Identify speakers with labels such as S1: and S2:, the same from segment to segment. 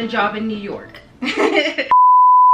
S1: want a job in New York.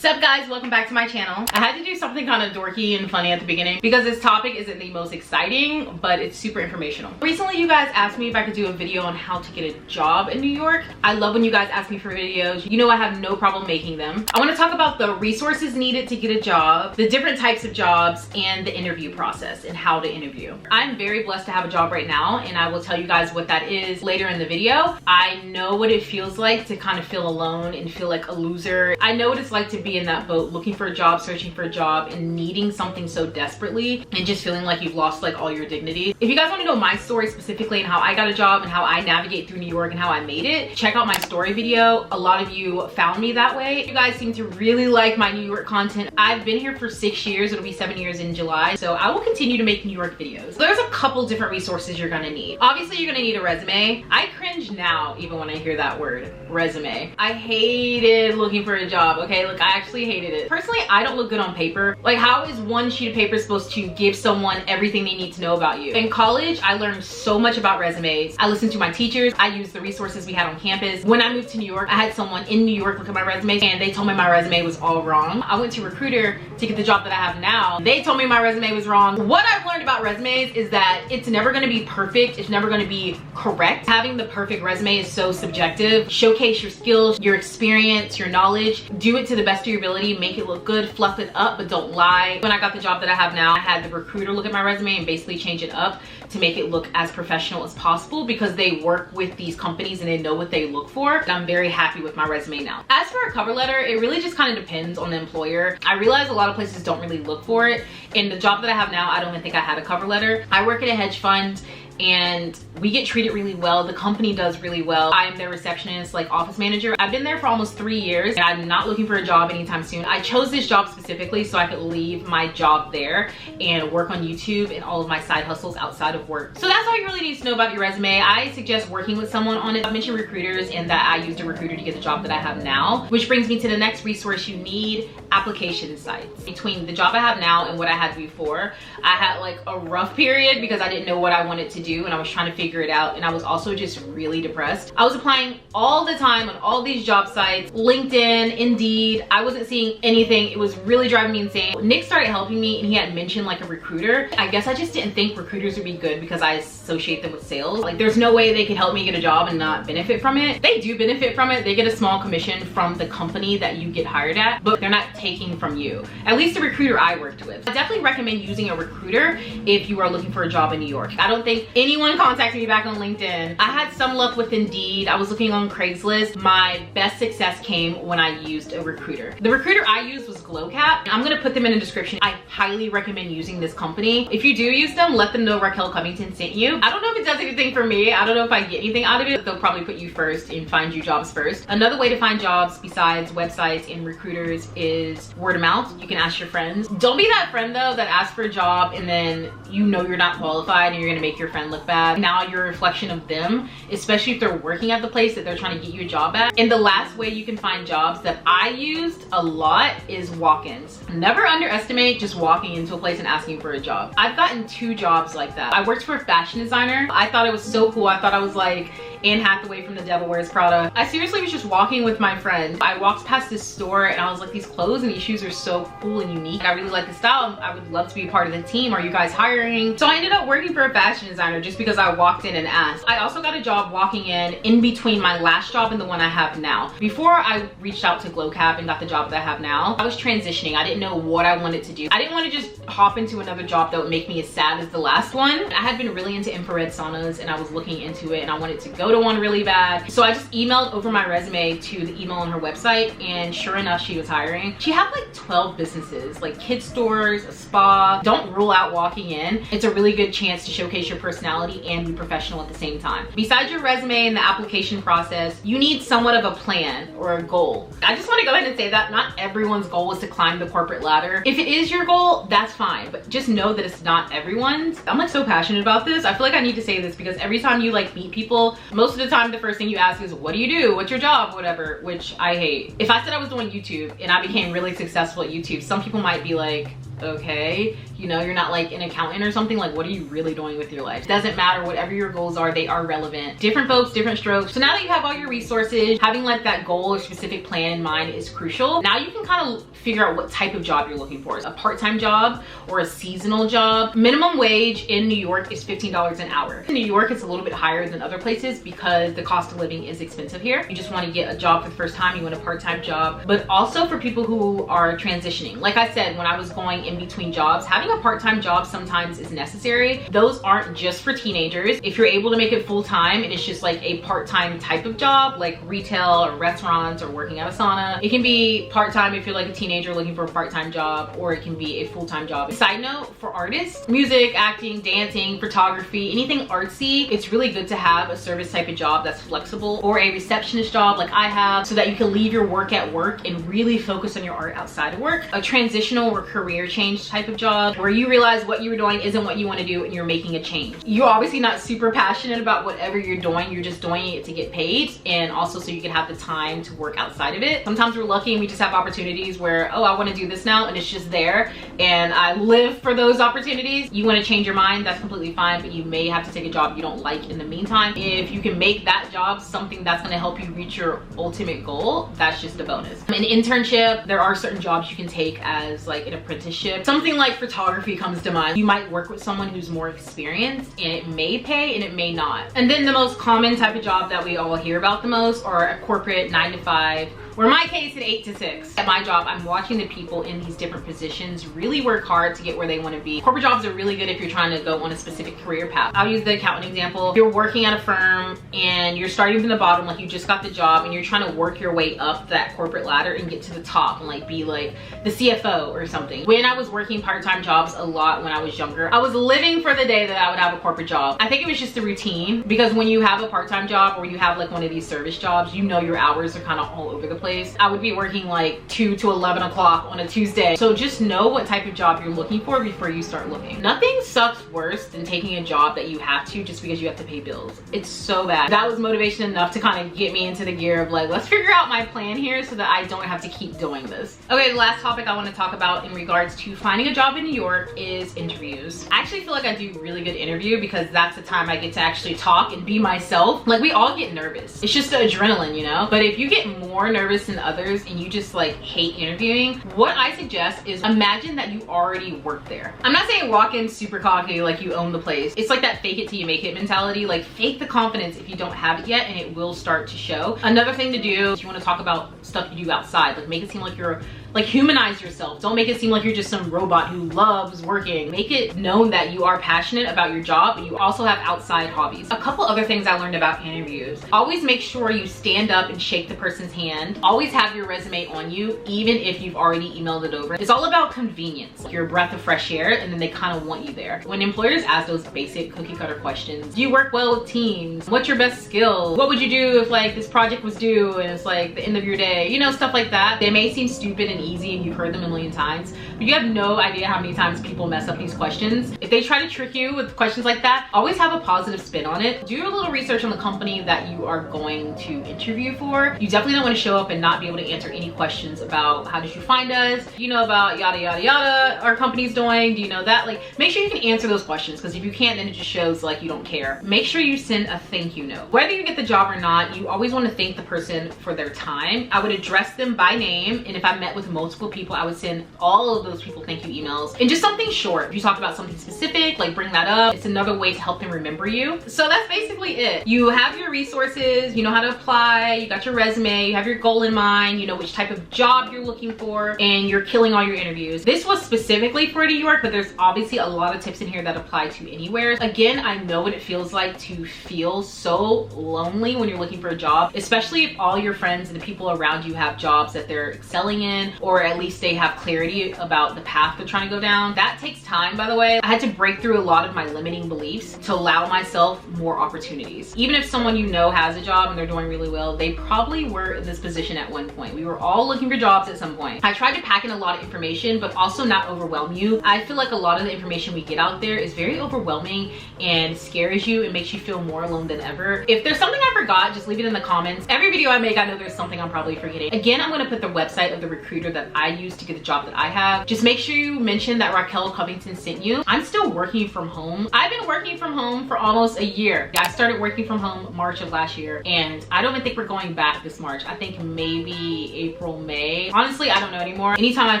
S1: What's up guys, welcome back to my channel. I had to do something kind of dorky and funny at the beginning because this topic isn't the most exciting, but it's super informational. Recently you guys asked me if I could do a video on how to get a job in New York. I love when you guys ask me for videos. You know I have no problem making them. I want to talk about the resources needed to get a job, the different types of jobs, and the interview process and how to interview. I'm very blessed to have a job right now, and I will tell you guys what that is later in the video. I know what it feels like to kind of feel alone and feel like a loser. I know what it's like to be in that boat, looking for a job, searching for a job, and needing something so desperately and just feeling like you've lost like all your dignity. If you guys want to know my story specifically and how I got a job and how I navigate through New York and how I made it, check out my story video. A lot of you found me that way. You guys seem to really like my New York content. I've been here for 6 years. It'll be 7 years in July, so I will continue to make New York videos. There's a couple different resources you're gonna need. Obviously you're gonna need a resume. I cringe now even when I hear that word, resume. I hated looking for a job, okay? Like I actually hated it. Personally, I don't look good on paper. Like how is one sheet of paper supposed to give someone everything they need to know about you? In college, I learned so much about resumes. I listened to my teachers. I used the resources we had on campus. When I moved to New York, I had someone in New York look at my resume and they told me my resume was all wrong. I went to Recruiter to get the job that I have now. They told me my resume was wrong. What I've learned about resumes is that it's never gonna be perfect. It's never gonna be correct. Having the perfect resume is so subjective. Showcase your skills, your experience, your knowledge. Do it to the best of your ability. Make it look good, fluff it up, but don't lie. When I got the job that I have now, I had the recruiter look at my resume and basically change it up to make it look as professional as possible because they work with these companies and they know what they look for. And I'm very happy with my resume now. As for a cover letter, it really just kind of depends on the employer. I realize a lot of places don't really look for it. In the job that I have now, I don't even think I had a cover letter. I work at a hedge fund and we get treated really well. The company does really well. I am their receptionist, like office manager. I've been there for almost 3 years and I'm not looking for a job anytime soon. I chose this job specifically so I could leave my job there and work on YouTube and all of my side hustles outside of work. So that's all you really need to know about your resume. I suggest working with someone on it. I mentioned recruiters and that I used a recruiter to get the job that I have now, which brings me to the next resource you need, application sites. Between the job I have now and what I had before, I had like a rough period because I didn't know what I wanted to do and I was trying to figure it out, and I was also just really depressed. I was applying all the time on all these job sites, LinkedIn, Indeed. I wasn't seeing anything. It was really driving me insane. Nick started helping me and he had mentioned like a recruiter. I guess I just didn't think recruiters would be good because I associate them with sales. Like there's no way they could help me get a job and not benefit from it. They do benefit from it. They get a small commission from the company that you get hired at, but they're not taking from you. At least the recruiter I worked with. I definitely recommend using a recruiter if you are looking for a job in New York. I don't think anyone contacted me back on LinkedIn. I had some luck with Indeed. I was looking on Craigslist. My best success came when I used a recruiter. The recruiter I used was GlowCap. I'm gonna put them in the description. I highly recommend using this company. If you do use them, let them know Raquel Covington sent you. I don't know if it does anything for me. I don't know if I get anything out of it. They'll probably put you first and find you jobs first. Another way to find jobs besides websites and recruiters is word of mouth. You can ask your friends. Don't be that friend though that asks for a job and then you know you're not qualified and you're gonna make your friend look bad. Now you're a reflection of them, especially if they're working at the place that they're trying to get you a job at. And the last way you can find jobs that I used a lot is walk-ins. Never underestimate just walking into a place and asking for a job. I've gotten 2 jobs like that. I worked for a fashion designer. I thought it was so cool. I thought I was like Anne Hathaway from The Devil Wears Prada. I seriously was just walking with my friend. I walked past this store and I was like, these clothes and these shoes are so cool and unique. I really like the style. I would love to be a part of the team. Are you guys hiring? So I ended up working for a fashion designer just because I walked in and asked. I also got a job walking in between my last job and the one I have now. Before I reached out to GlowCap and got the job that I have now, I was transitioning. I didn't know what I wanted to do. I didn't want to just hop into another job that would make me as sad as the last one. I had been really into infrared saunas and I was looking into it and I wanted to go to one really bad. So I just emailed over my resume to the email on her website and sure enough, she was hiring. She had like 12 businesses, like kid stores, a spa. Don't rule out walking in. It's a really good chance to showcase your personality and be professional at the same time. Besides your resume and the application process, you need somewhat of a plan or a goal. I just want to go ahead and say that not everyone's goal is to climb the corporate ladder. If it is your goal, that's fine, but just know that it's not everyone's. I'm like so passionate about this. I feel like I need to say this because every time you like meet people, most of the time the first thing you ask is, what do you do? What's your job? Whatever, which I hate. If I said I was doing YouTube and I became really successful at YouTube, some people might be like, okay, You know, you're not like an accountant or something. Like, what are you really doing with your life? It doesn't matter, whatever your goals are, they are relevant. Different folks, different strokes. So now that you have all your resources, having like that goal or specific plan in mind is crucial. Now you can kind of figure out what type of job you're looking for. A part-time job or a seasonal job. Minimum wage in New York is $15 an hour. In New York, it's a little bit higher than other places because the cost of living is expensive here. You just want to get a job for the first time, you want a part-time job, but also for people who are transitioning. Like I said, when I was going in between jobs, having a part-time job sometimes is necessary. Those aren't just for teenagers. If you're able to make it full-time and it's just like a part-time type of job, like retail or restaurants or working at a sauna, it can be part-time if you're like a teenager looking for a part-time job, or it can be a full-time job. Side note, for artists, music, acting, dancing, photography, anything artsy, it's really good to have a service type of job that's flexible, or a receptionist job like I have, so that you can leave your work at work and really focus on your art outside of work. A transitional or career change type of job where you realize what you were doing isn't what you want to do and you're making a change. You're obviously not super passionate about whatever you're doing, you're just doing it to get paid, and also so you can have the time to work outside of it. Sometimes we're lucky and we just have opportunities where, oh, I want to do this now, and it's just there and I live for those opportunities. You want to change your mind, that's completely fine, but you may have to take a job you don't like in the meantime. If you can make that job something that's going to help you reach your ultimate goal, that's just a bonus. An internship, there are certain jobs you can take as like an apprenticeship. Something like photography comes to mind. You might work with someone who's more experienced and it may pay and it may not. And then the most common type of job that we all hear about the most are a corporate 9 to 5, or in my case, an 8 to 6. At my job, I'm watching the people in these different positions really work hard to get where they want to be. Corporate jobs are really good if you're trying to go on a specific career path. I'll use the accountant example. If you're working at a firm and you're starting from the bottom, like you just got the job and you're trying to work your way up that corporate ladder and get to the top and like be like the CFO or something. When I was working part-time jobs a lot when I was younger, I was living for the day that I would have a corporate job. I think it was just a routine, because when you have a part-time job or you have like one of these service jobs, you know your hours are kind of all over the place. I would be working like 2 to 11 o'clock on a Tuesday. So just know what type of job you're looking for before you start looking. Nothing sucks worse than taking a job that you have to just because you have to pay bills. It's so bad. That was motivation enough to kind of get me into the gear of like, let's figure out my plan here so that I don't have to keep doing this. Okay, the last topic I want to talk about in regards to finding a job in New York is interviews. I actually feel like I do really good interview because that's the time I get to actually talk and be myself. Like, we all get nervous. It's just the adrenaline, you know? But if you get more nervous than others and you just like hate interviewing, what I suggest is imagine that you already work there. I'm not saying walk in super cocky like you own the place. It's like that fake it till you make it mentality. Like, fake the confidence if you don't have it yet, and it will start to show. Another thing to do is you want to talk about stuff you do outside. Like, make it seem like you're like, humanize yourself. Don't make it seem like you're just some robot who loves working. Make it known that you are passionate about your job, but you also have outside hobbies. A couple other things I learned about interviews. Always make sure you stand up and shake the person's hand. Always have your resume on you, even if you've already emailed it over. It's all about convenience. You're a breath of fresh air, and then they kind of want you there. When employers ask those basic cookie cutter questions, do you work well with teams? What's your best skill? What would you do if like this project was due and it's like the end of your day? You know, stuff like that. They may seem stupid and easy and you've heard them a million times, but you have no idea how many times people mess up these questions. If they try to trick you with questions like that, always have a positive spin on it. Do a little research on the company that you are going to interview for. You definitely don't want to show up and not be able to answer any questions about how did you find us? Do you know about yada yada yada our company's doing? Do you know that? Like, make sure you can answer those questions, because if you can't, then it just shows like you don't care. Make sure you send a thank you note. Whether you get the job or not, you always want to thank the person for their time. I would address them by name, and if I met with multiple people, I would send all of those people thank you emails, and just something short. If you talk about something specific, like bring that up. It's another way to help them remember you. So that's basically it. You have your resources, you know how to apply, you got your resume, you have your goal in mind, you know which type of job you're looking for, and you're killing all your interviews. This was specifically for New York, but there's obviously a lot of tips in here that apply to anywhere. Again, I know what it feels like to feel so lonely when you're looking for a job, especially if all your friends and the people around you have jobs that they're excelling in, or at least they have clarity about the path they're trying to go down. That takes time, by the way. I had to break through a lot of my limiting beliefs to allow myself more opportunities. Even if someone you know has a job and they're doing really well, they probably were in this position at one point. We were all looking for jobs at some point. I tried to pack in a lot of information, but also not overwhelm you. I feel like a lot of the information we get out there is very overwhelming and scares you and makes you feel more alone than ever. If there's something I forgot, just leave it in the comments. Every video I make, I know there's something I'm probably forgetting. Again, I'm gonna put the website of the recruiter recruiter that I used to get the job that I have. Just make sure you mention that Raquel Covington sent you. I'm still working from home. I've been working from home for almost a year. I started working from home March of last year, and I don't even think we're going back this March. I think maybe April, May. Honestly, I don't know anymore. Anytime I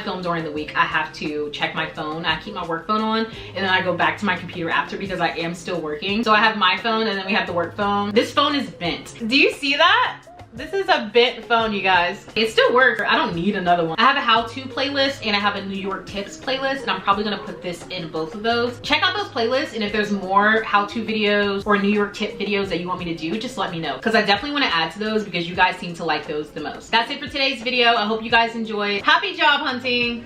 S1: film during the week, I have to check my phone. I keep my work phone on, and then I go back to my computer after because I am still working. So I have my phone, and then we have the work phone. This phone is bent. Do you see that? This is a bent phone, you guys. It still works. I don't need another one. I have a how-to playlist and I have a New York tips playlist, and I'm probably gonna put this in both of those. Check out those playlists, and if there's more how-to videos or New York tip videos that you want me to do, just let me know, because I definitely want to add to those because you guys seem to like those the most. That's it for today's video. I hope you guys enjoyed. Happy job hunting.